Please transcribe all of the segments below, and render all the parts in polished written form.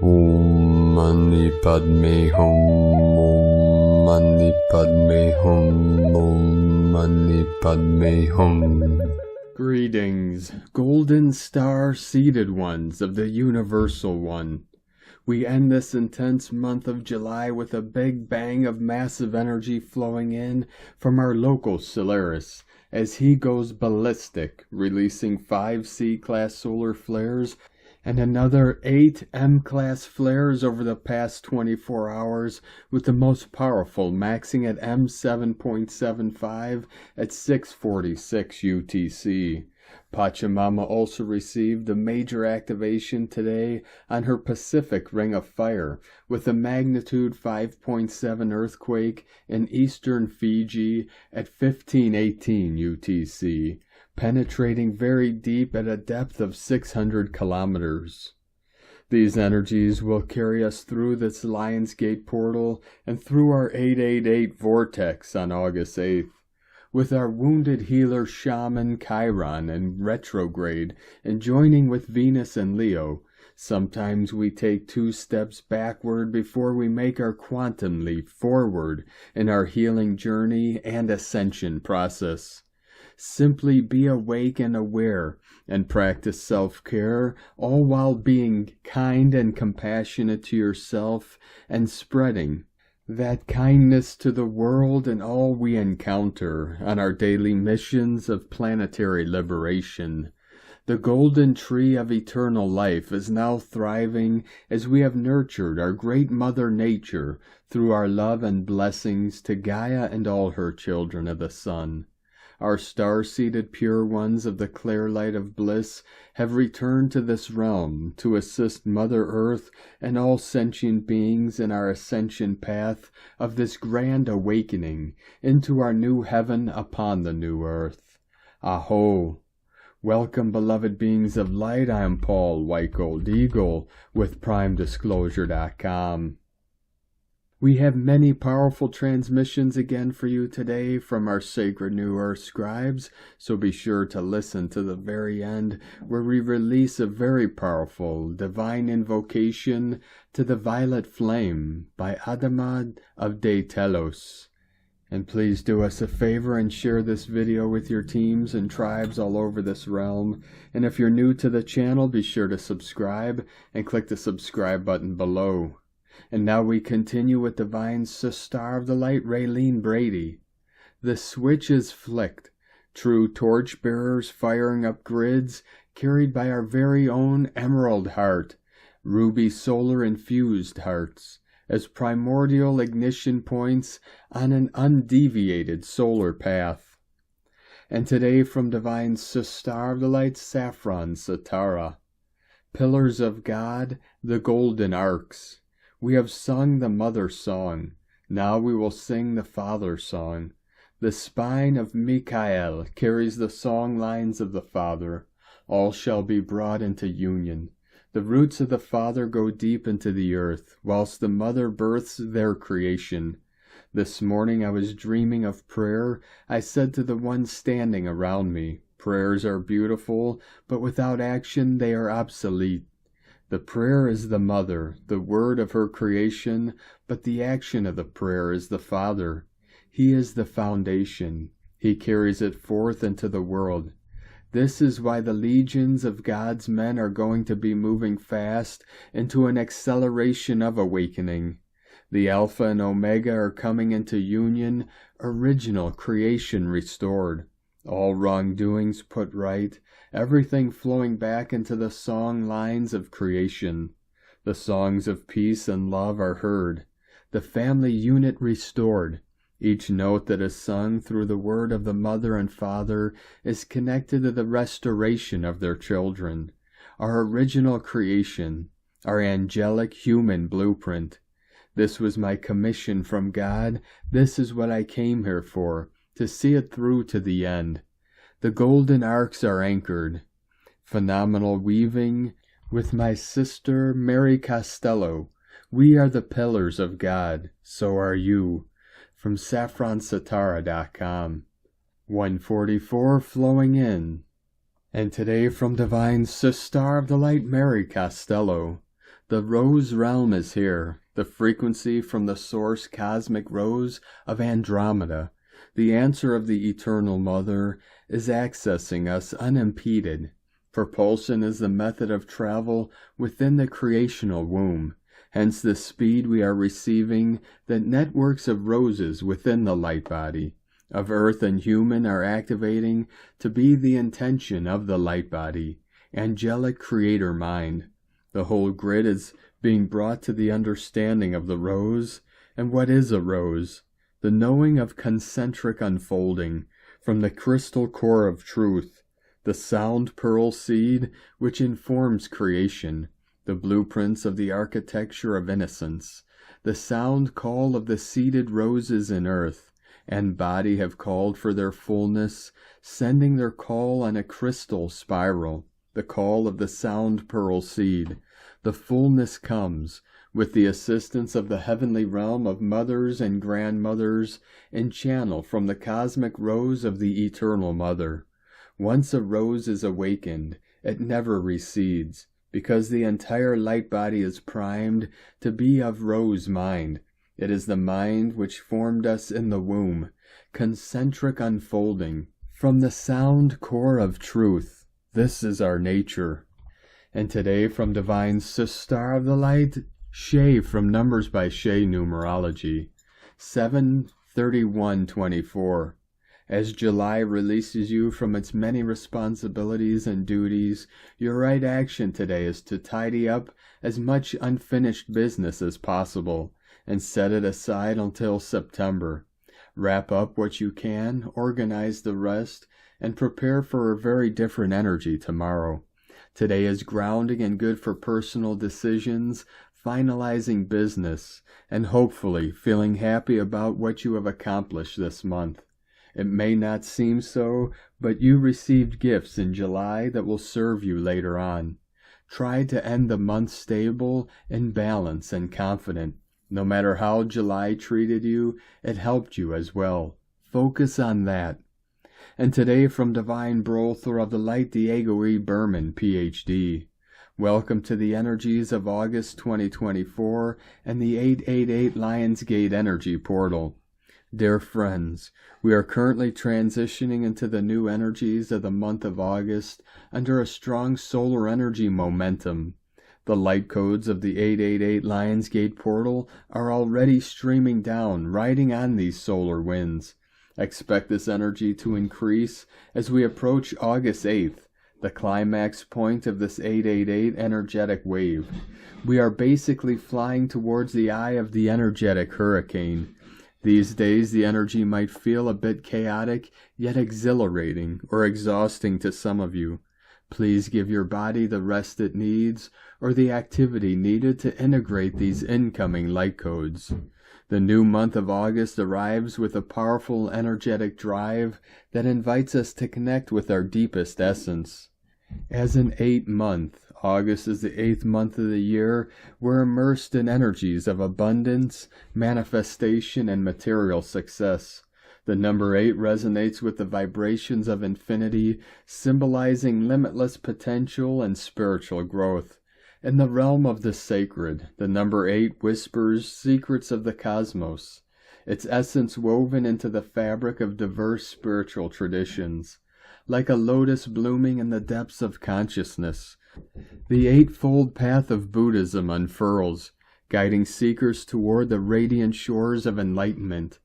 Om Mani Padme Hum. Om Mani Padme Hum. Om Mani Padme Hum. Greetings, golden star-seated ones of the Universal One. We end this intense month of July with a big bang of massive energy flowing in from our local Solaris as he goes ballistic, releasing 5 C-class solar flares and another 8 M-class flares over the past 24 hours, with the most powerful maxing at M7.75 at 6:46 UTC. Pachamama also received a major activation today on her Pacific Ring of Fire with a magnitude 5.7 earthquake in eastern Fiji at 15:18 UTC, penetrating very deep at a depth of 600 kilometers. These energies will carry us through this Lion's Gate portal and through our 888 vortex on August 8th. With our wounded healer shaman Chiron in retrograde and joining with Venus and Leo, sometimes we take 2 steps backward before we make our quantum leap forward in our healing journey and ascension process. Simply be awake and aware and practice self-care, all while being kind and compassionate to yourself and spreading that kindness to the world and all we encounter on our daily missions of planetary liberation. The golden tree of eternal life is now thriving as we have nurtured our great Mother Nature through our love and blessings to Gaia and all her children of the sun. Our star-seated pure ones of the clear light of bliss have returned to this realm to assist Mother Earth and all sentient beings in our ascension path of this grand awakening into our new heaven upon the new earth. Aho! Welcome, beloved beings of light. I am Paul, White Gold Eagle, with PrimeDisclosure.com. We have many powerful transmissions again for you today from our sacred New Earth scribes, so be sure to listen to the very end where we release a very powerful divine invocation to the violet flame by Adamad of De Telos. And please do us a favor and share this video with your teams and tribes all over this realm. And if you're new to the channel, be sure to subscribe and click the subscribe button below. And now we continue with Divine Sister of the Light, Raylene Brady. The switch is flicked. True torchbearers firing up grids, carried by our very own Emerald Heart, Ruby Solar Infused Hearts, as primordial ignition points on an undeviated solar path. And today from Divine Sister of the Light, Saffron Satara. Pillars of God, the Golden Arcs. We have sung the Mother Song, now we will sing the Father Song. The spine of Michael carries the song lines of the Father. All shall be brought into union. The roots of the Father go deep into the earth, whilst the Mother births their creation. This morning I was dreaming of prayer. I said to the ones standing around me, prayers are beautiful, but without action they are obsolete. The prayer is the Mother, the word of her creation, but the action of the prayer is the Father. He is the foundation. He carries it forth into the world. This is why the legions of God's men are going to be moving fast into an acceleration of awakening. The Alpha and Omega are coming into union, original creation restored. All wrongdoings put right, everything flowing back into the song lines of creation. The songs of peace and love are heard, the family unit restored. Each note that is sung through the word of the Mother and Father is connected to the restoration of their children, our original creation, our angelic human blueprint. This was my commission from God. This is what I came here for, to see it through to the end. The golden arcs are anchored. Phenomenal weaving with my sister Mary Costello. We are the pillars of God. So are you. From SaffronSatara.com. 144 flowing in. And today from Divine Sister of the Light, Mary Costello. The rose realm is here, the frequency from the source cosmic rose of Andromeda. The answer of the Eternal Mother is accessing us unimpeded. Propulsion is the method of travel within the creational womb. Hence the speed we are receiving that networks of roses within the light body of earth and human are activating to be the intention of the light body, angelic creator mind. The whole grid is being brought to the understanding of the rose. And what is a rose? The knowing of concentric unfolding from the crystal core of truth, the sound pearl seed which informs creation, the blueprints of the architecture of innocence, the sound call of the seeded roses in earth and body have called for their fullness, sending their call on a crystal spiral, the call of the sound pearl seed. The fullness comes with the assistance of the heavenly realm of mothers and grandmothers and channel from the cosmic rose of the Eternal Mother. Once a rose is awakened, it never recedes, because the entire light body is primed to be of rose mind. It is the mind which formed us in the womb, concentric unfolding from the sound core of truth. This is our nature. And today from Divine Sister of the Light, Shay from Numbers by Shay Numerology, 7/31/24. As July releases you from its many responsibilities and duties, your right action today is to tidy up as much unfinished business as possible and set it aside until September. Wrap up what you can, organize the rest, and prepare for a very different energy tomorrow. Today is grounding and good for personal decisions, finalizing business, and hopefully feeling happy about what you have accomplished this month. It may not seem so, but you received gifts in July that will serve you later on. Try to end the month stable, in balance, and confident. No matter how July treated you, it helped you as well. Focus on that. And today from Divine Brother of the Light, Diego E. Berman, Ph.D. Welcome to the energies of August 2024 and the 888 Lionsgate Energy Portal. Dear friends, we are currently transitioning into the new energies of the month of August under a strong solar energy momentum. The light codes of the 888 Lionsgate Portal are already streaming down, riding on these solar winds. Expect this energy to increase as we approach August 8th, the climax point of this 888 energetic wave. We are basically flying towards the eye of the energetic hurricane. These days the energy might feel a bit chaotic, yet exhilarating or exhausting to some of you. Please give your body the rest it needs or the activity needed to integrate these incoming light codes. The new month of August arrives with a powerful energetic drive that invites us to connect with our deepest essence. As an 8th month, August is the 8th month of the year, we're immersed in energies of abundance, manifestation, and material success. The number 8 resonates with the vibrations of infinity, symbolizing limitless potential and spiritual growth. In the realm of the sacred, the number 8 whispers secrets of the cosmos, its essence woven into the fabric of diverse spiritual traditions. Like a lotus blooming in the depths of consciousness, the eightfold path of Buddhism unfurls, guiding seekers toward the radiant shores of enlightenment.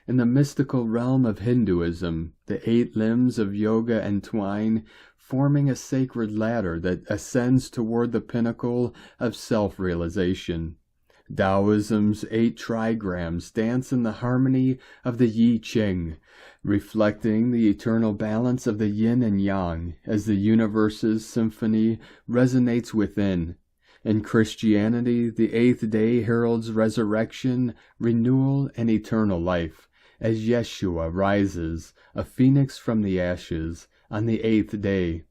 In the mystical realm of Hinduism, the 8 limbs of yoga entwine, forming a sacred ladder that ascends toward the pinnacle of self-realization. Taoism's 8 trigrams dance in the harmony of the Yi Ching, reflecting the eternal balance of the yin and yang as the universe's symphony resonates within. In Christianity, the 8th day heralds resurrection, renewal, and eternal life, as Yeshua rises, a phoenix from the ashes, on the 8th day.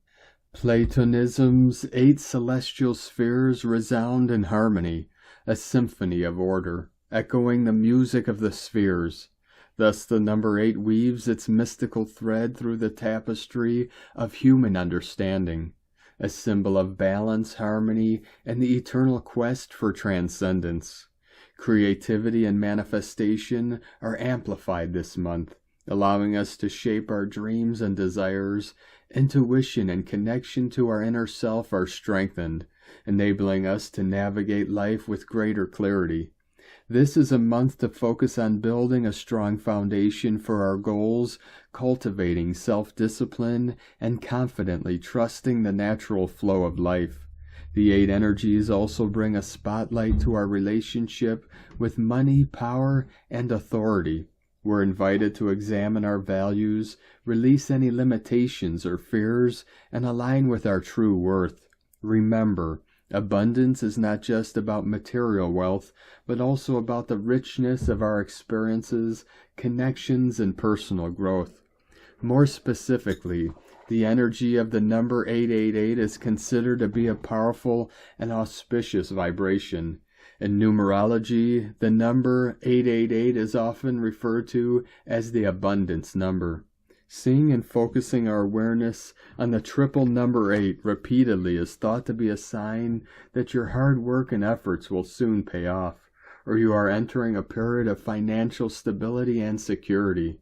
Platonism's 8 celestial spheres resound in harmony, a symphony of order, echoing the music of the spheres. Thus the number 8 weaves its mystical thread through the tapestry of human understanding. a symbol of balance, harmony, and the eternal quest for transcendence. Creativity and manifestation are amplified this month, allowing us to shape our dreams and desires. Intuition and connection to our inner self are strengthened, enabling us to navigate life with greater clarity. This is a month to focus on building a strong foundation for our goals, cultivating self-discipline, and confidently trusting the natural flow of life. The 8 energies also bring a spotlight to our relationship with money, power, and authority. We're invited to examine our values, release any limitations or fears, and align with our true worth. Remember, abundance is not just about material wealth, but also about the richness of our experiences, connections, and personal growth. More specifically, the energy of the number 888 is considered to be a powerful and auspicious vibration. In numerology, the number 888 is often referred to as the abundance number. Seeing and focusing our awareness on the triple number 8 repeatedly is thought to be a sign that your hard work and efforts will soon pay off, or you are entering a period of financial stability and security.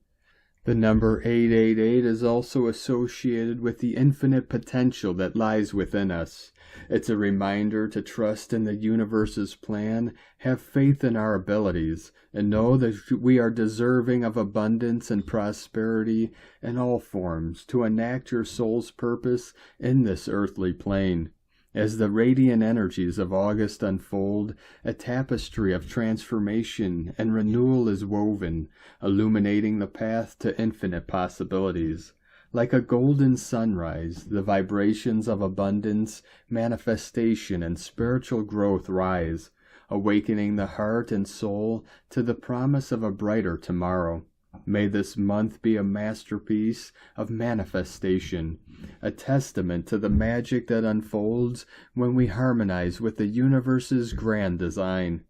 The number 888 is also associated with the infinite potential that lies within us. It's a reminder to trust in the universe's plan, have faith in our abilities, and know that we are deserving of abundance and prosperity in all forms to enact your soul's purpose in this earthly plane. As the radiant energies of August unfold, a tapestry of transformation and renewal is woven, illuminating the path to infinite possibilities. Like a golden sunrise, the vibrations of abundance, manifestation, and spiritual growth rise, awakening the heart and soul to the promise of a brighter tomorrow. May this month be a masterpiece of manifestation, a testament to the magic that unfolds when we harmonize with the universe's grand design.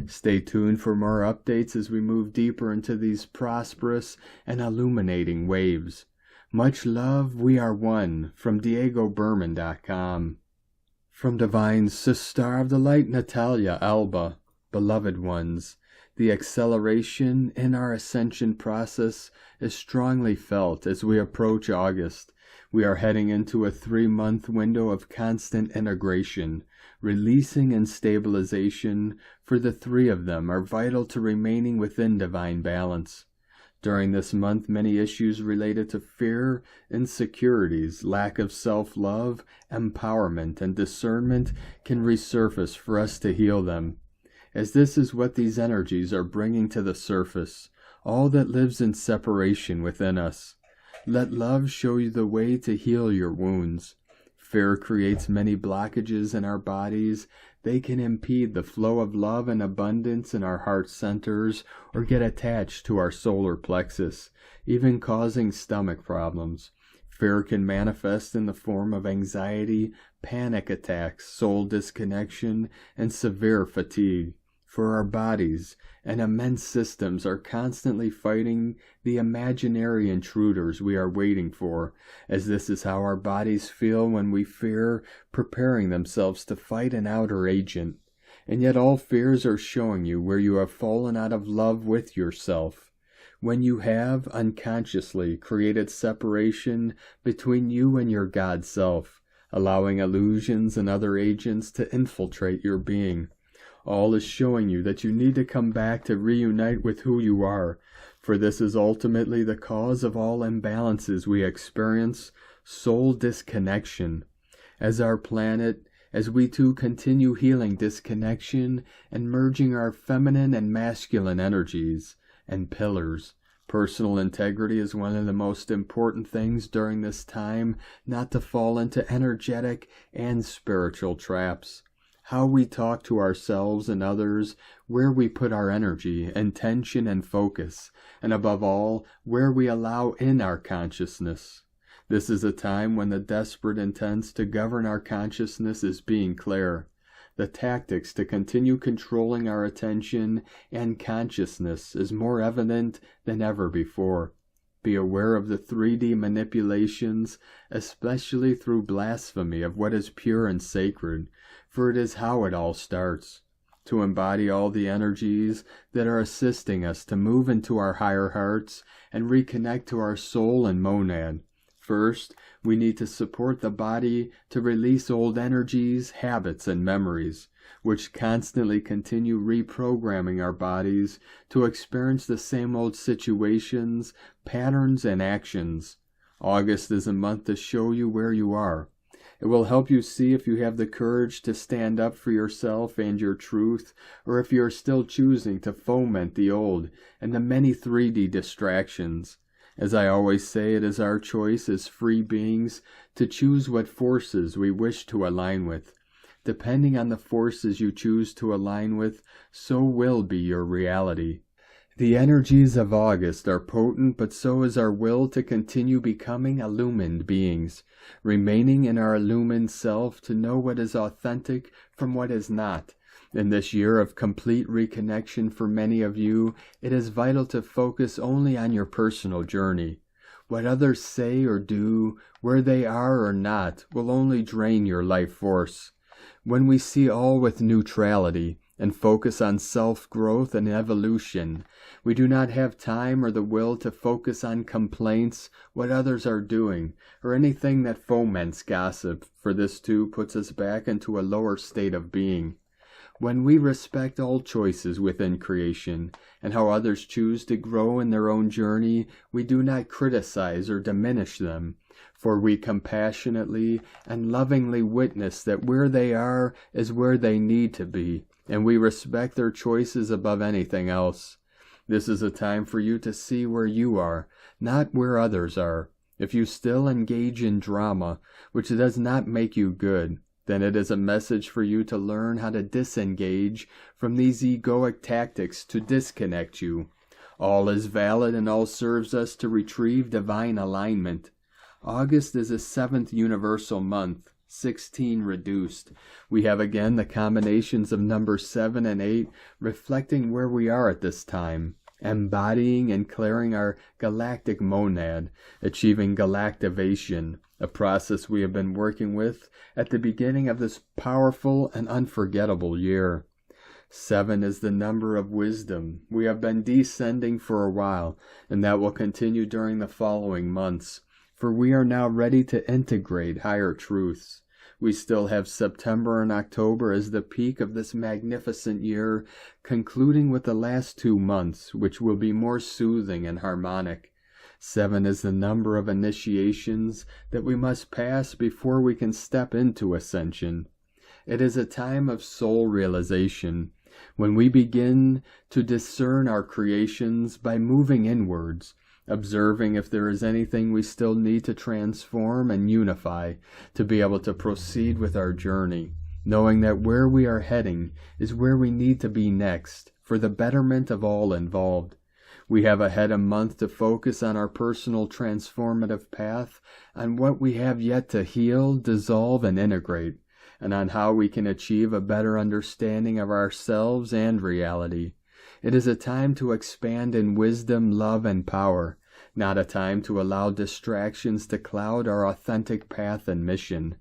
Stay tuned for more updates as we move deeper into these prosperous and illuminating waves. Much love, we are one, from DiegoBerman.com. From Divine Sister of the Light, Natalia Alba. Beloved ones, the acceleration in our ascension process is strongly felt as we approach August. We are heading into a 3-month window of constant integration. Releasing and stabilization for the 3 of them are vital to remaining within divine balance. During this month, many issues related to fear, insecurities, lack of self-love, empowerment, and discernment can resurface for us to heal them. As this is what these energies are bringing to the surface, all that lives in separation within us. Let love show you the way to heal your wounds. Fear creates many blockages in our bodies. They can impede the flow of love and abundance in our heart centers or get attached to our solar plexus, even causing stomach problems. Fear can manifest in the form of anxiety, panic attacks, soul disconnection, and severe fatigue. For our bodies and immense systems are constantly fighting the imaginary intruders we are waiting for, as this is how our bodies feel when we fear, preparing themselves to fight an outer agent. And yet all fears are showing you where you have fallen out of love with yourself, when you have unconsciously created separation between you and your God self, allowing illusions and other agents to infiltrate your being. All is showing you that you need to come back to reunite with who you are, for this is ultimately the cause of all imbalances we experience, soul disconnection. As our planet, as we too continue healing disconnection and merging our feminine and masculine energies and pillars. Personal integrity is one of the most important things during this time, not to fall into energetic and spiritual traps. How we talk to ourselves and others, where we put our energy, intention, and focus, and above all, where we allow in our consciousness. This is a time when the desperate intent to govern our consciousness is being clear. The tactics to continue controlling our attention and consciousness is more evident than ever before. Be aware of the 3D manipulations, especially through blasphemy of what is pure and sacred, for it is how it all starts. To embody all the energies that are assisting us to move into our higher hearts and reconnect to our soul and monad. First, we need to support the body to release old energies, habits, and memories, which constantly continue reprogramming our bodies to experience the same old situations, patterns, and actions. August is a month to show you where you are. It will help you see if you have the courage to stand up for yourself and your truth, or if you are still choosing to foment the old and the many 3D distractions. As I always say, it is our choice as free beings to choose what forces we wish to align with. Depending on the forces you choose to align with, so will be your reality. The energies of August are potent, but so is our will to continue becoming illumined beings, remaining in our illumined self to know what is authentic from what is not. In this year of complete reconnection for many of you, it is vital to focus only on your personal journey. What others say or do, where they are or not, will only drain your life force. When we see all with neutrality and focus on self-growth and evolution, we do not have time or the will to focus on complaints, what others are doing, or anything that foments gossip, for this too puts us back into a lower state of being. When we respect all choices within creation and how others choose to grow in their own journey, we do not criticize or diminish them, for we compassionately and lovingly witness that where they are is where they need to be, and we respect their choices above anything else. This is a time for you to see where you are, not where others are. If you still engage in drama, which does not make you good, then it is a message for you to learn how to disengage from these egoic tactics to disconnect you. All is valid and all serves us to retrieve divine alignment. August is a 7th universal month, 16 reduced. We have again the combinations of numbers 7 and 8 reflecting where we are at this time, embodying and clearing our galactic monad, achieving galactivation, a process we have been working with at the beginning of this powerful and unforgettable year. 7 is the number of wisdom. We have been descending for a while, and that will continue during the following months, for we are now ready to integrate higher truths. We still have September and October as the peak of this magnificent year, concluding with the last 2 months, which will be more soothing and harmonic. 7 is the number of initiations that we must pass before we can step into Ascension. It is a time of soul realization, when we begin to discern our creations by moving inwards, observing if there is anything we still need to transform and unify to be able to proceed with our journey, knowing that where we are heading is where we need to be next for the betterment of all involved. We have ahead a month to focus on our personal transformative path, on what we have yet to heal, dissolve, and integrate, and on how we can achieve a better understanding of ourselves and reality. It is a time to expand in wisdom, love, and power, not a time to allow distractions to cloud our authentic path and mission.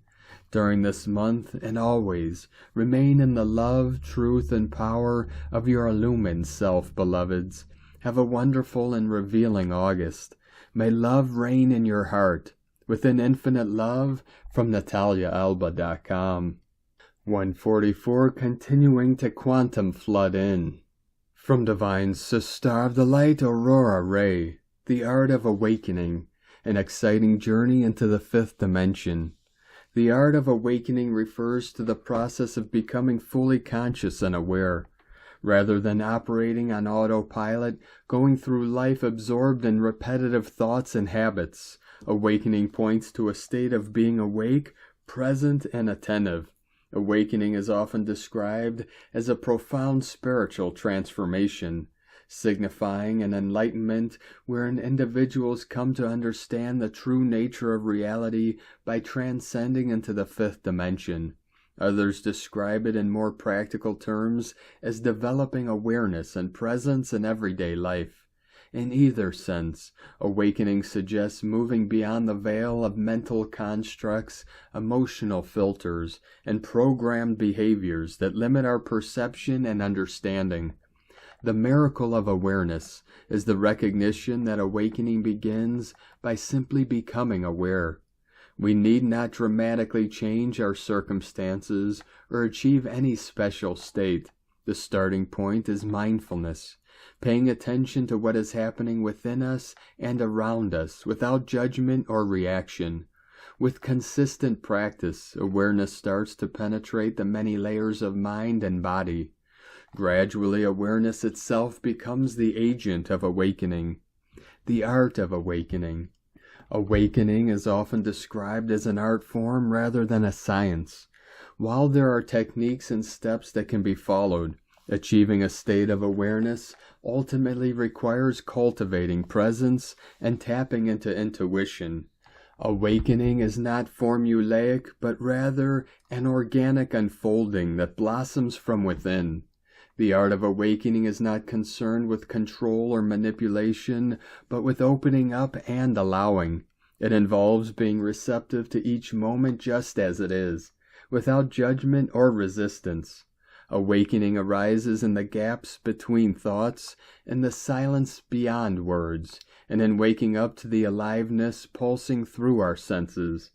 During this month and always, remain in the love, truth, and power of your illumined self, beloveds. Have a wonderful and revealing August. May love reign in your heart. Within infinite love, from NataliaAlba.com. 144, continuing to quantum flood in. From Divine Sister of the Light, Aurora Ray, the art of awakening, an exciting journey into the 5th dimension. The art of awakening refers to the process of becoming fully conscious and aware. Rather than operating on autopilot, going through life absorbed in repetitive thoughts and habits, awakening points to a state of being awake, present, and attentive. Awakening is often described as a profound spiritual transformation, signifying an enlightenment wherein individuals come to understand the true nature of reality by transcending into the 5th dimension. Others describe it in more practical terms as developing awareness and presence in everyday life. In either sense, awakening suggests moving beyond the veil of mental constructs, emotional filters, and programmed behaviors that limit our perception and understanding. The miracle of awareness is the recognition that awakening begins by simply becoming aware. We need not dramatically change our circumstances or achieve any special state. The starting point is mindfulness, paying attention to what is happening within us and around us without judgment or reaction. With consistent practice, awareness starts to penetrate the many layers of mind and body. Gradually, awareness itself becomes the agent of awakening. The art of awakening. Awakening is often described as an art form rather than a science. While there are techniques and steps that can be followed, achieving a state of awareness ultimately requires cultivating presence and tapping into intuition. Awakening is not formulaic, but rather an organic unfolding that blossoms from within. The art of awakening is not concerned with control or manipulation, but with opening up and allowing. It involves being receptive to each moment just as it is, without judgment or resistance. Awakening arises in the gaps between thoughts, in the silence beyond words, and in waking up to the aliveness pulsing through our senses.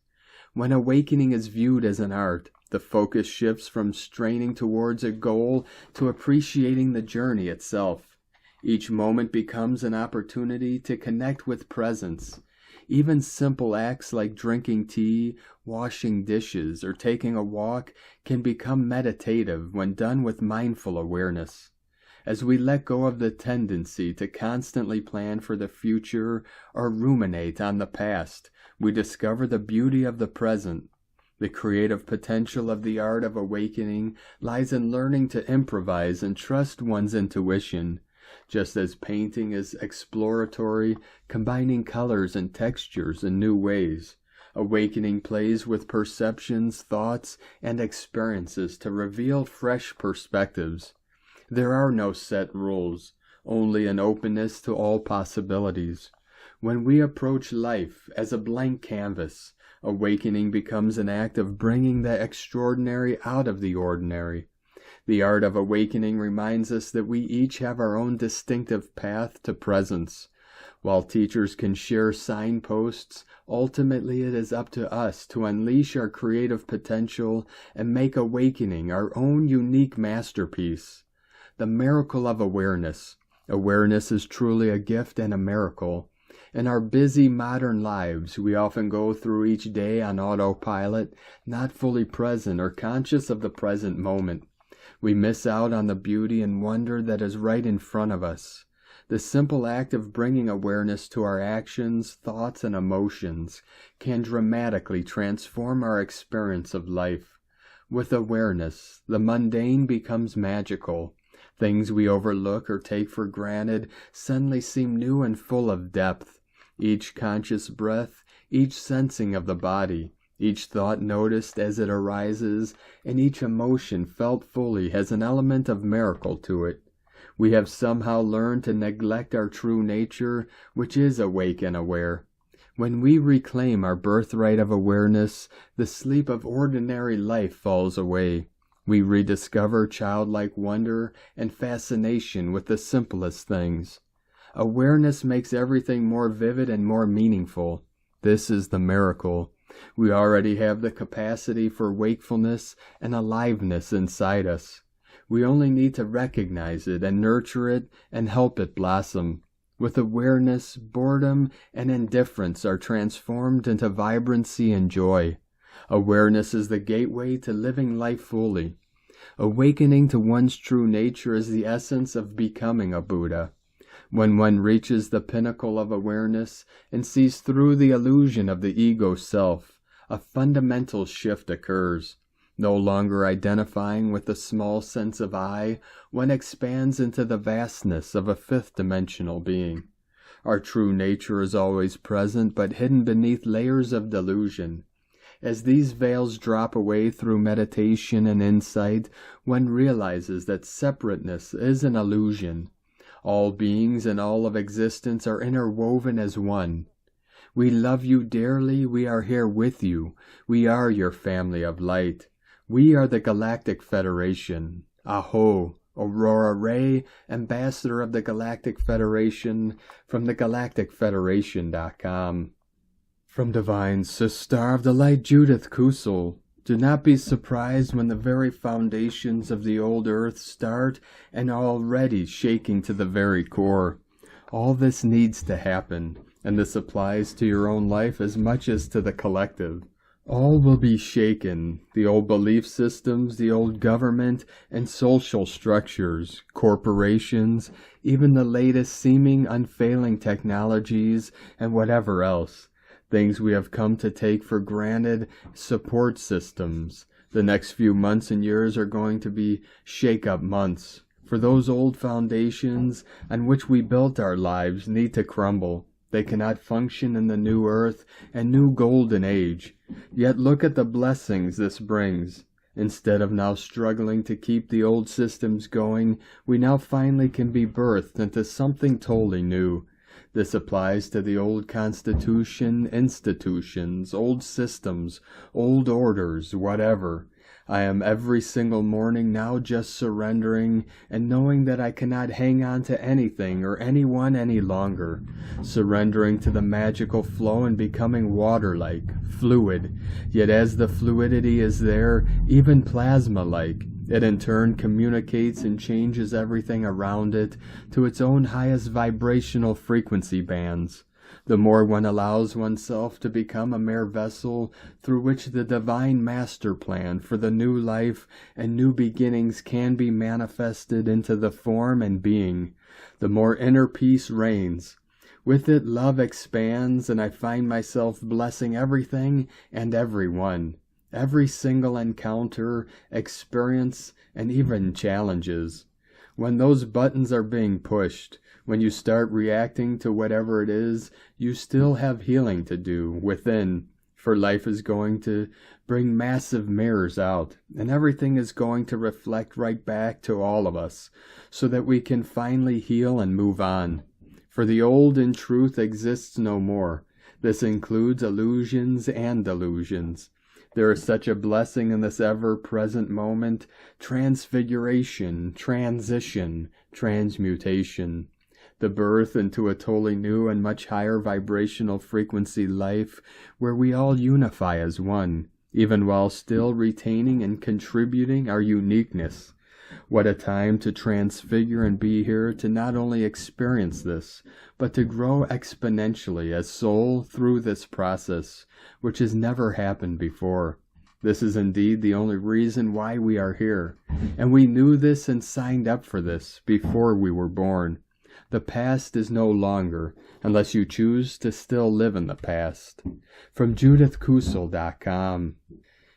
When awakening is viewed as an art, the focus shifts from straining towards a goal to appreciating the journey itself. Each moment becomes an opportunity to connect with presence. Even simple acts like drinking tea, washing dishes, or taking a walk can become meditative when done with mindful awareness. As we let go of the tendency to constantly plan for the future or ruminate on the past, we discover the beauty of the present. The creative potential of the art of awakening lies in learning to improvise and trust one's intuition. Just as painting is exploratory, combining colors and textures in new ways, awakening plays with perceptions, thoughts, and experiences to reveal fresh perspectives. There are no set rules, only an openness to all possibilities. When we approach life as a blank canvas, awakening becomes an act of bringing the extraordinary out of the ordinary. The art of awakening reminds us that we each have our own distinctive path to presence. While teachers can share signposts, ultimately it is up to us to unleash our creative potential and make awakening our own unique masterpiece. The miracle of awareness. Awareness is truly a gift and a miracle. In our busy modern lives, we often go through each day on autopilot, not fully present or conscious of the present moment. We miss out on the beauty and wonder that is right in front of us. The simple act of bringing awareness to our actions, thoughts, and emotions can dramatically transform our experience of life. With awareness, the mundane becomes magical. Things we overlook or take for granted suddenly seem new and full of depth. Each conscious breath, each sensing of the body, each thought noticed as it arises, and each emotion felt fully has an element of miracle to it. We have somehow learned to neglect our true nature, which is awake and aware. When we reclaim our birthright of awareness, the sleep of ordinary life falls away. We rediscover childlike wonder and fascination with the simplest things. Awareness makes everything more vivid and more meaningful. This is the miracle. We already have the capacity for wakefulness and aliveness inside us. We only need to recognize it and nurture it and help it blossom. With awareness, boredom and indifference are transformed into vibrancy and joy. Awareness is the gateway to living life fully. Awakening to one's true nature is the essence of becoming a Buddha. When one reaches the pinnacle of awareness and sees through the illusion of the ego self, a fundamental shift occurs. No longer identifying with the small sense of I, one expands into the vastness of a fifth-dimensional being. Our true nature is always present, but hidden beneath layers of delusion. As these veils drop away through meditation and insight, one realizes that separateness is an illusion. All beings and all of existence are interwoven as one. We love you dearly. We are here with you. We are your family of light. We are the Galactic Federation. Aho, Aurora Ray, Ambassador of the Galactic Federation, from thegalacticfederation.com. From Divine Sister of the Light, Judith Kusel. Do not be surprised when the very foundations of the old earth start and are already shaking to the very core. All this needs to happen, and this applies to your own life as much as to the collective. All will be shaken, the old belief systems, the old government and social structures, corporations, even the latest seeming unfailing technologies, and whatever else. Things we have come to take for granted, support systems. The next few months and years are going to be shake-up months, for those old foundations on which we built our lives need to crumble. They cannot function in the new earth and new golden age. Yet look at the blessings this brings. Instead of now struggling to keep the old systems going, we now finally can be birthed into something totally new. This applies to the old constitution, institutions, old systems, old orders, whatever. I am every single morning now just surrendering and knowing that I cannot hang on to anything or anyone any longer. Surrendering to the magical flow and becoming water-like, fluid. Yet as the fluidity is there, even plasma-like, it in turn communicates and changes everything around it to its own highest vibrational frequency bands. The more one allows oneself to become a mere vessel through which the divine master plan for the new life and new beginnings can be manifested into the form and being, the more inner peace reigns. With it, love expands, and I find myself blessing everything and everyone. Every single encounter, experience, and even challenges. When those buttons are being pushed, when you start reacting to whatever it is, you still have healing to do within, for life is going to bring massive mirrors out, and everything is going to reflect right back to all of us, so that we can finally heal and move on. For the old in truth exists no more. This includes illusions and delusions. There is such a blessing in this ever-present moment, transfiguration, transition, transmutation. The birth into a totally new and much higher vibrational frequency life where we all unify as one, even while still retaining and contributing our uniqueness. What a time to transfigure and be here to not only experience this, but to grow exponentially as soul through this process, which has never happened before. This is indeed the only reason why we are here, and we knew this and signed up for this before we were born. The past is no longer, unless you choose to still live in the past. From JudithKusel.com.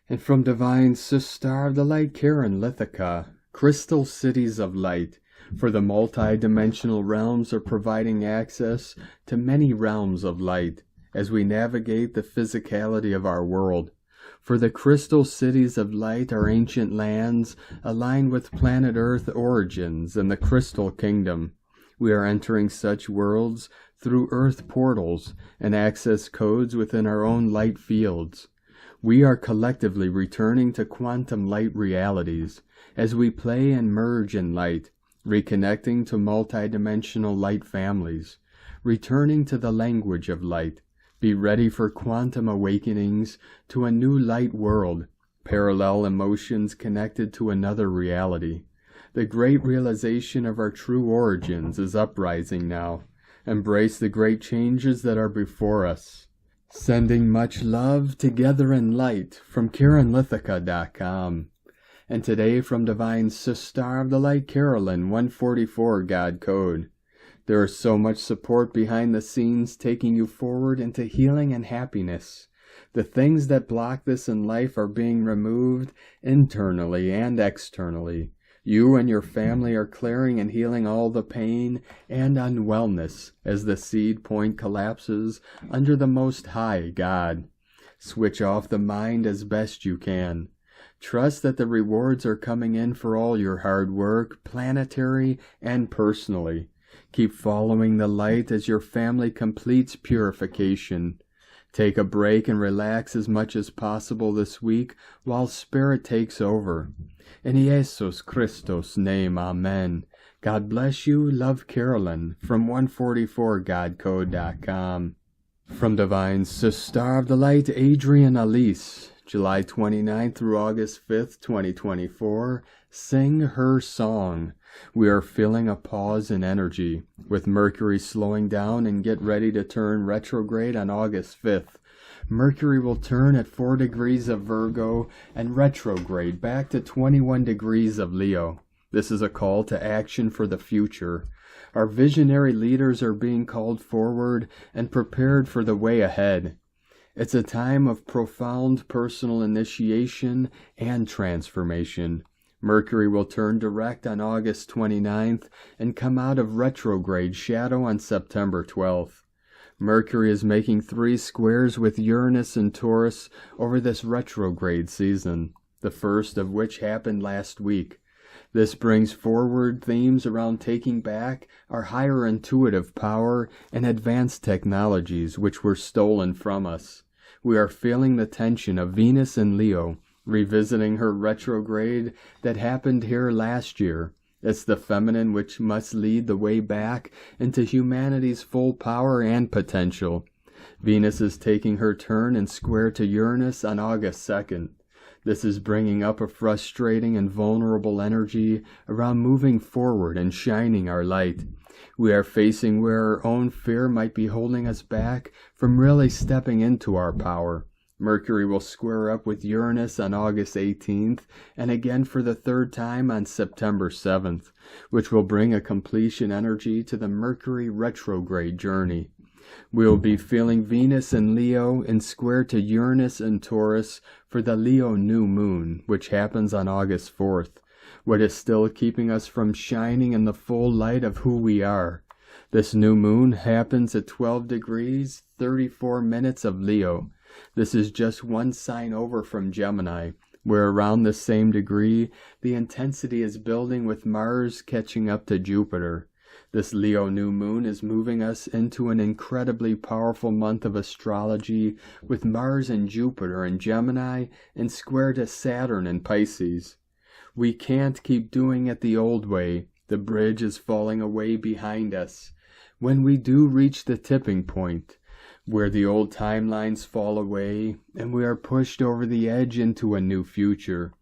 And from Divine Sister of the Light, Karen Lithica, Crystal Cities of Light, for the multi-dimensional realms are providing access to many realms of light as we navigate the physicality of our world. For the crystal cities of light are ancient lands aligned with planet Earth origins and the crystal kingdom. We are entering such worlds through Earth portals and access codes within our own light fields. We are collectively returning to quantum light realities as we play and merge in light, reconnecting to multidimensional light families, returning to the language of light. Be ready for quantum awakenings to a new light world, parallel emotions connected to another reality. The great realization of our true origins is uprising now. Embrace the great changes that are before us. Sending much love together in light from KarenLithica.com. And today from Divine Sister of the Light, Carolyn, 144 God Code. There is so much support behind the scenes taking you forward into healing and happiness. The things that block this in life are being removed internally and externally. You and your family are clearing and healing all the pain and unwellness as the seed point collapses under the Most High God. Switch off the mind as best you can. Trust that the rewards are coming in for all your hard work, planetary and personally. Keep following the light as your family completes purification. Take a break and relax as much as possible this week while Spirit takes over. In Jesus Christos' name, Amen. God bless you. Love, Carolyn. From 144godcode.com. From Divine Sister of the Light, Adrienne Elise, July 29th through August 5th, 2024. Sing her song. We are feeling a pause in energy, with Mercury slowing down and get ready to turn retrograde on August 5th. Mercury will turn at 4 degrees of Virgo and retrograde back to 21 degrees of Leo. This is a call to action for the future. Our visionary leaders are being called forward and prepared for the way ahead. It's a time of profound personal initiation and transformation. Mercury will turn direct on August 29th and come out of retrograde shadow on September 12th. Mercury is making 3 squares with Uranus and Taurus over this retrograde season, the first of which happened last week. This brings forward themes around taking back our higher intuitive power and advanced technologies which were stolen from us. We are feeling the tension of Venus in Leo, revisiting her retrograde that happened here last year. It's the feminine which must lead the way back into humanity's full power and potential. Venus is taking her turn and square to Uranus on August 2nd. This is bringing up a frustrating and vulnerable energy around moving forward and shining our light. We are facing where our own fear might be holding us back from really stepping into our power. Mercury will square up with Uranus on August 18th and again for the 3rd time on September 7th, which will bring a completion energy to the Mercury retrograde journey. We will be feeling Venus in Leo and square to Uranus and Taurus for the Leo new moon, which happens on August 4th. What is still keeping us from shining in the full light of who we are? This new moon happens at 12 degrees, 34 minutes of Leo. This is just one sign over from Gemini, where around the same degree, the intensity is building with Mars catching up to Jupiter. This Leo new moon is moving us into an incredibly powerful month of astrology with Mars and Jupiter in Gemini and square to Saturn in Pisces. We can't keep doing it the old way. The bridge is falling away behind us. When we do reach the tipping point, where the old timelines fall away and we are pushed over the edge into a new future,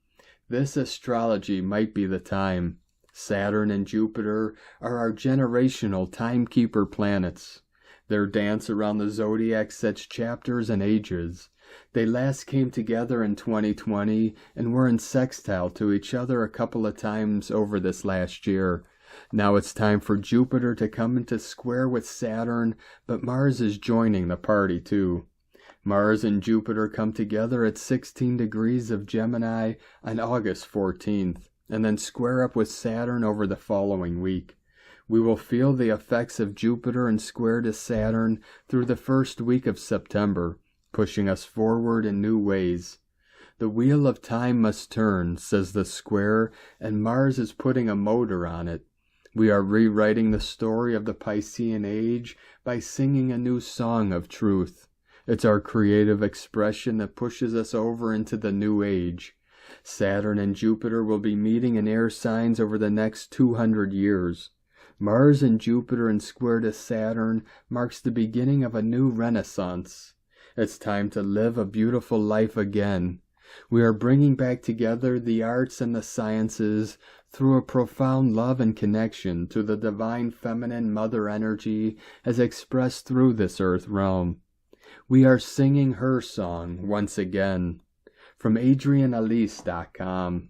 this astrology might be the time. Saturn and Jupiter are our generational timekeeper planets. Their dance around the zodiac sets chapters and ages. They last came together in 2020 and were in sextile to each other a couple of times over this last year. Now it's time for Jupiter to come into square with Saturn, but Mars is joining the party too. Mars and Jupiter come together at 16 degrees of Gemini on August 14th. And then square up with Saturn over the following week. We will feel the effects of Jupiter and square to Saturn through the first week of September, pushing us forward in new ways. The wheel of time must turn, says the square, and Mars is putting a motor on it. We are rewriting the story of the Piscean age by singing a new song of truth. It's our creative expression that pushes us over into the new age. Saturn and Jupiter will be meeting in air signs over the next 200 years. Mars and Jupiter in square to Saturn marks the beginning of a new renaissance. It's time to live a beautiful life again. We are bringing back together the arts and the sciences through a profound love and connection to the divine feminine mother energy as expressed through this earth realm. We are singing her song once again. From AdrienneElise.com.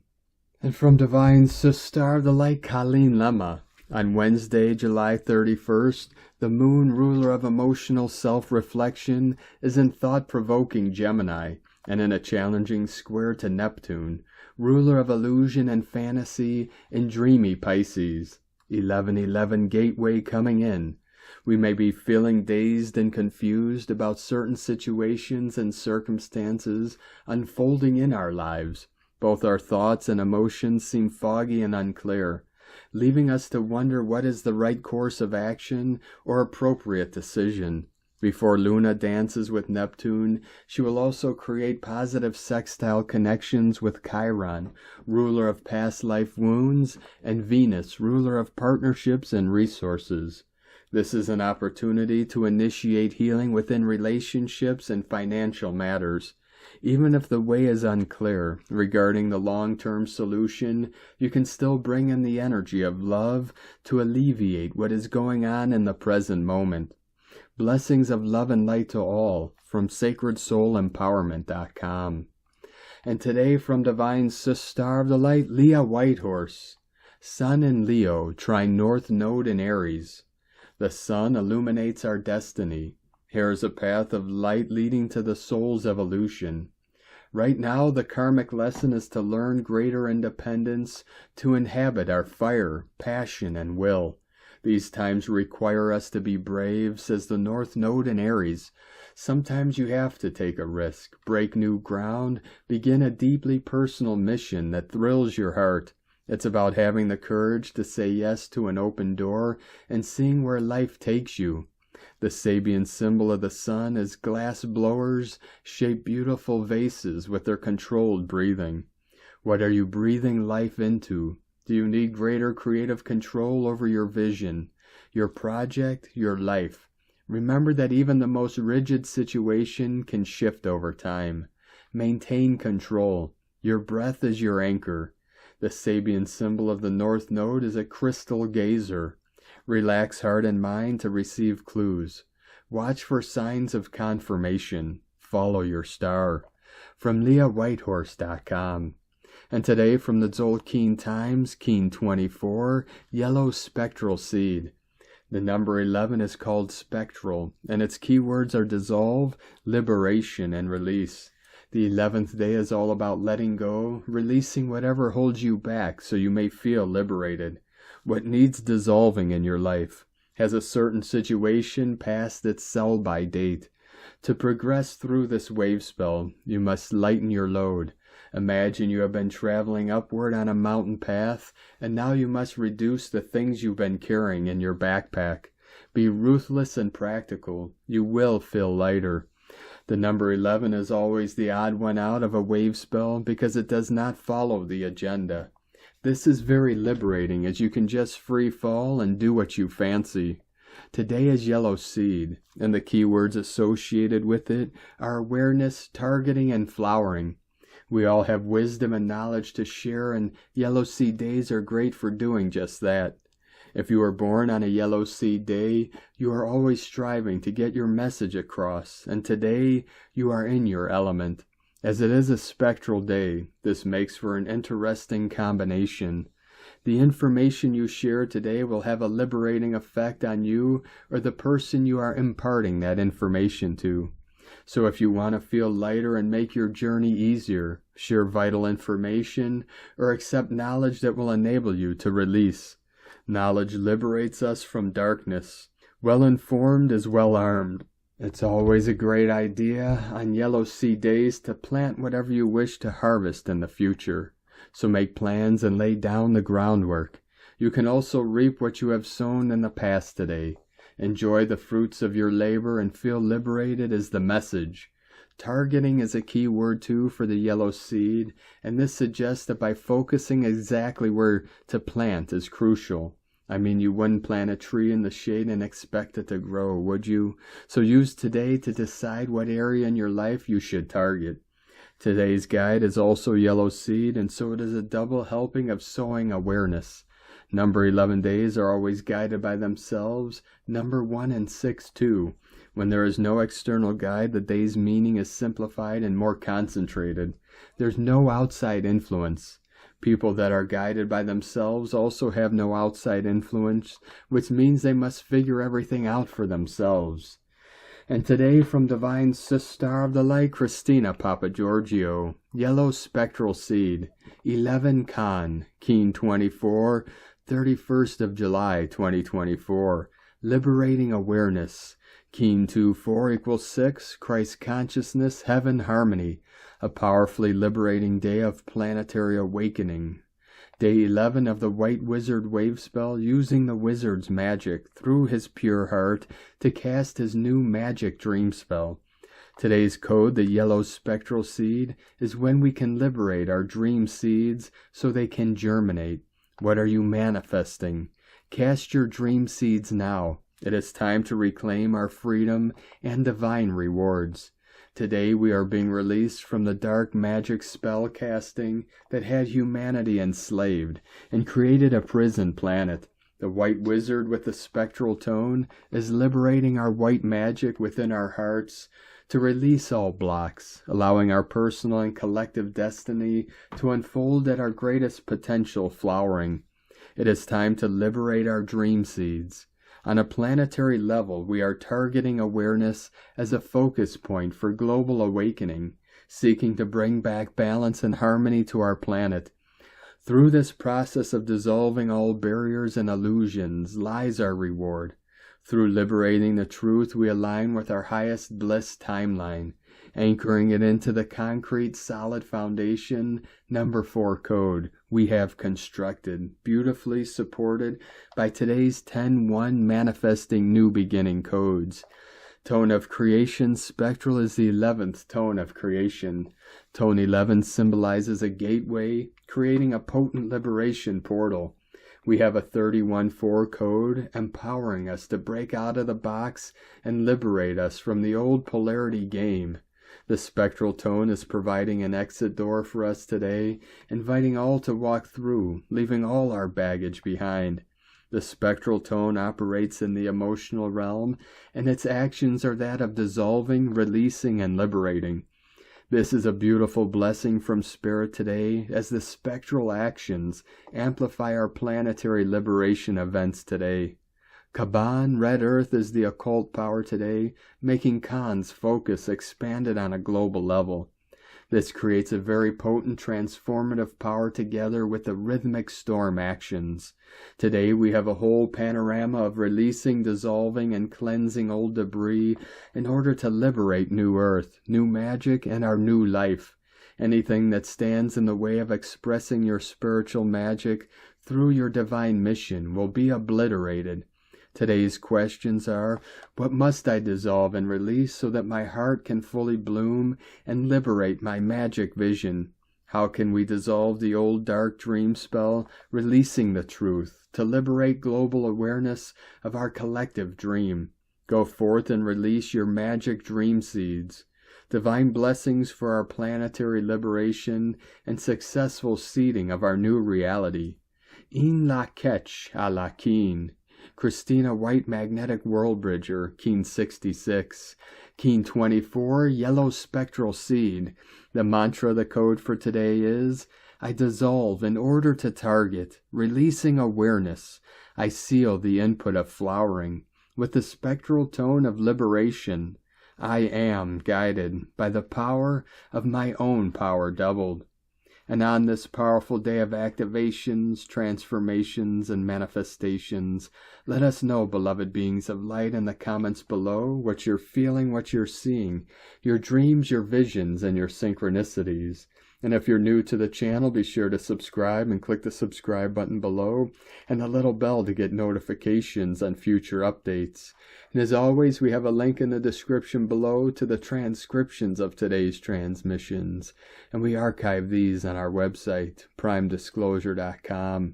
And from Divine Sister of the Light, Colleen Lemma. On Wednesday, July 31st, the moon, ruler of emotional self-reflection, is in thought-provoking Gemini, and in a challenging square to Neptune, ruler of illusion and fantasy in dreamy Pisces. 11:11 gateway coming in. We may be feeling dazed and confused about certain situations and circumstances unfolding in our lives. Both our thoughts and emotions seem foggy and unclear. leaving us to wonder what is the right course of action or appropriate decision. Before Luna dances with Neptune, she will also create positive sextile connections with Chiron, ruler of past life wounds, and Venus, ruler of partnerships and resources. This is an opportunity to initiate healing within relationships and financial matters. Even if the way is unclear regarding the long-term solution, you can still bring in the energy of love to alleviate what is going on in the present moment. Blessings of love and light to all from SacredSoulEmpowerment.com. And today from Divine Star of the Light, Leah Whitehorse. Sun in Leo, trine North Node in Aries. The sun illuminates our destiny. Here is a path of light leading to the soul's evolution. Right now, the karmic lesson is to learn greater independence, to inhabit our fire, passion, and will. These times require us to be brave, says the North Node in Aries. Sometimes you have to take a risk, break new ground, begin a deeply personal mission that thrills your heart. It's about having the courage to say yes to an open door and seeing where life takes you. The Sabian symbol of the sun is glass blowers shape beautiful vases with their controlled breathing. What are you breathing life into? Do you need greater creative control over your vision, your project, your life? Remember that even the most rigid situation can shift over time. Maintain control. Your breath is your anchor. The Sabian symbol of the North Node is a crystal gazer. Relax heart and mind to receive clues. Watch for signs of confirmation. Follow your star. From LeahWhitehorse.com. And today from the Tzolk'in Times, Keen 24, Yellow Spectral Seed. The number 11 is called spectral, and its keywords are dissolve, liberation, and release. The 11th day is all about letting go, releasing whatever holds you back so you may feel liberated. What needs dissolving in your life? Has a certain situation passed its sell-by date? To progress through this wave spell, you must lighten your load. Imagine you have been traveling upward on a mountain path, and now you must reduce the things you've been carrying in your backpack. Be ruthless and practical. You will feel lighter. The number 11 is always the odd one out of a wave spell because it does not follow the agenda. This is very liberating as you can just free fall and do what you fancy. Today is Yellow Seed, and the keywords associated with it are awareness, targeting, and flowering. We all have wisdom and knowledge to share, and Yellow Seed days are great for doing just that. If you are born on a Yellow Seed day, you are always striving to get your message across, and today you are in your element. As it is a spectral day, this makes for an interesting combination. The information you share today will have a liberating effect on you or the person you are imparting that information to. So if you want to feel lighter and make your journey easier, share vital information or accept knowledge that will enable you to release. Knowledge liberates us from darkness. Well-informed is well-armed. It's always a great idea on Yellow Seed days to plant whatever you wish to harvest in the future. So make plans and lay down the groundwork. You can also reap what you have sown in the past today. Enjoy the fruits of your labor and feel liberated is the message. Targeting is a key word too for the Yellow Seed, and this suggests that by focusing exactly where to plant is crucial. I mean, you wouldn't plant a tree in the shade and expect it to grow, would you? So use today to decide what area in your life you should target. Today's guide is also Yellow Seed, and so it is a double helping of sowing awareness. Number 11 days are always guided by themselves, number 1 and 6 too. When there is no external guide, the day's meaning is simplified and more concentrated. There's no outside influence. People that are guided by themselves also have no outside influence, which means they must figure everything out for themselves. And today from Divine Star of the Light, Christina Papagiorgio, Yellow Spectral Seed, 11 Khan, Keen 24, 31st of July 2024, Liberating Awareness, Keen 2-4 equals 6, Christ Consciousness, Heaven Harmony, a powerfully liberating day of planetary awakening. Day 11 of the White Wizard wave spell, using the wizard's magic through his pure heart to cast his new magic dream spell. Today's code, the yellow spectral seed, is when we can liberate our dream seeds so they can germinate. What are you manifesting? Cast your dream seeds now. It is time to reclaim our freedom and divine rewards. Today we are being released from the dark magic spell casting that had humanity enslaved and created a prison planet. The white wizard with the spectral tone is liberating our white magic within our hearts to release all blocks, allowing our personal and collective destiny to unfold at our greatest potential flowering. It is time to liberate our dream seeds. On a planetary level, we are targeting awareness as a focus point for global awakening, seeking to bring back balance and harmony to our planet. Through this process of dissolving all barriers and illusions lies our reward. Through liberating the truth, we align with our highest bliss timeline, anchoring it into the concrete, solid foundation, number 4 code we have constructed, beautifully supported by today's 10-1 manifesting new beginning codes. Tone of creation spectral is the 11th tone of creation. Tone 11 symbolizes a gateway, creating a potent liberation portal. We have a 31-4 code empowering us to break out of the box and liberate us from the old polarity game. The spectral tone is providing an exit door for us today, inviting all to walk through, leaving all our baggage behind. The spectral tone operates in the emotional realm, and its actions are that of dissolving, releasing, and liberating. This is a beautiful blessing from Spirit today, as the spectral actions amplify our planetary liberation events today. Kaban, Red Earth, is the occult power today, making Khan's focus expanded on a global level. This creates a very potent transformative power together with the rhythmic storm actions. Today we have a whole panorama of releasing, dissolving, and cleansing old debris in order to liberate new earth, new magic, and our new life. Anything that stands in the way of expressing your spiritual magic through your divine mission will be obliterated. Today's questions are, what must I dissolve and release so that my heart can fully bloom and liberate my magic vision? How can we dissolve the old dark dream spell, releasing the truth, to liberate global awareness of our collective dream? Go forth and release your magic dream seeds. Divine blessings for our planetary liberation and successful seeding of our new reality. In la ketch a la keen. Christina White Magnetic World Bridger, Keen 66. Keen 24, Yellow Spectral Seed. The mantra, the code for today is, I dissolve in order to target, releasing awareness. I seal the input of flowering with the spectral tone of liberation. I am guided by the power of my own power doubled. And on this powerful day of activations, transformations, and manifestations, let us know, beloved beings of light, in the comments below what you're feeling, what you're seeing, your dreams, your visions, and your synchronicities. And if you're new to the channel, be sure to subscribe and click the subscribe button below and the little bell to get notifications on future updates. And as always, we have a link in the description below to the transcriptions of today's transmissions, and we archive these on our website, primedisclosure.com.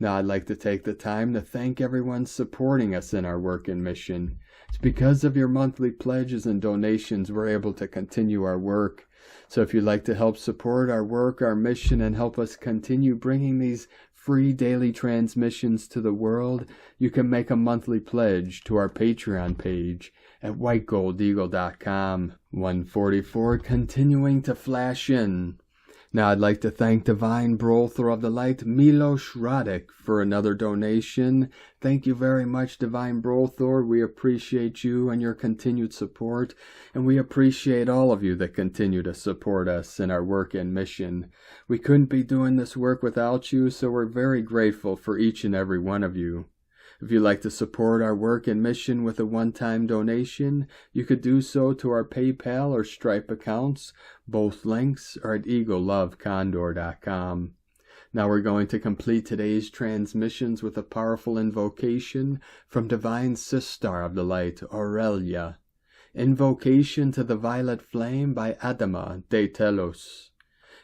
Now I'd like to take the time to thank everyone supporting us in our work and mission. It's because of your monthly pledges and donations we're able to continue our work. So if you'd like to help support our work, our mission, and help us continue bringing these free daily transmissions to the world, you can make a monthly pledge to our Patreon page at whitegoldeagle.com. 144 continuing to flash in. Now I'd like to thank Divine Brother of the Light, Milosh R, for another donation. Thank you very much, Divine Brother. We appreciate you and your continued support, and we appreciate all of you that continue to support us in our work and mission. We couldn't be doing this work without you, so we're very grateful for each and every one of you. If you'd like to support our work and mission with a one-time donation, you could do so to our PayPal or Stripe accounts. Both links are at eaglelovecondor.com. Now we're going to complete today's transmissions with a powerful invocation from Divine Sister of the Light, Aurelia. Invocation to the Violet Flame by Adama de Telos.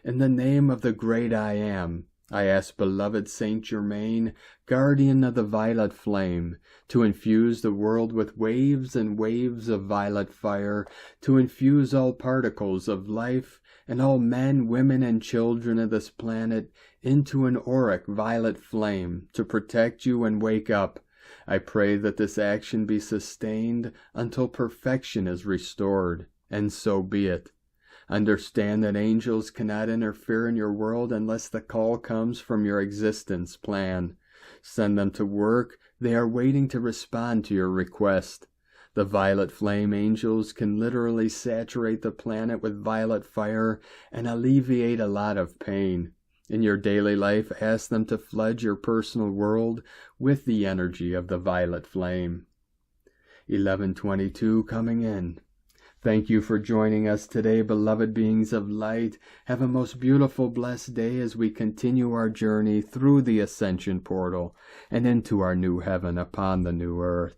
In the name of the great I Am, I ask beloved Saint Germain, guardian of the violet flame, to infuse the world with waves and waves of violet fire, to infuse all particles of life and all men, women, and children of this planet into an auric violet flame, to protect you and wake up. I pray that this action be sustained until perfection is restored, and so be it. Understand that angels cannot interfere in your world unless the call comes from your existence plan. Send them to work. They are waiting to respond to your request. The violet flame angels can literally saturate the planet with violet fire and alleviate a lot of pain. In your daily life, ask them to flood your personal world with the energy of the violet flame. 11:22 coming in. Thank you for joining us today, beloved beings of light. Have a most beautiful, blessed day as we continue our journey through the Ascension portal and into our new heaven upon the new earth.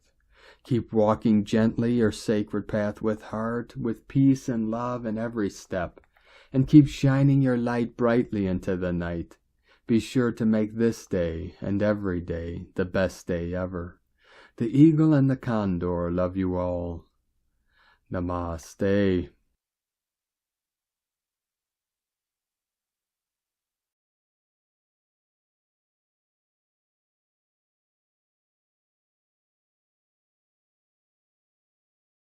Keep walking gently your sacred path with heart, with peace and love in every step, and keep shining your light brightly into the night. Be sure to make this day and every day the best day ever. The eagle and the condor love you all. Namaste.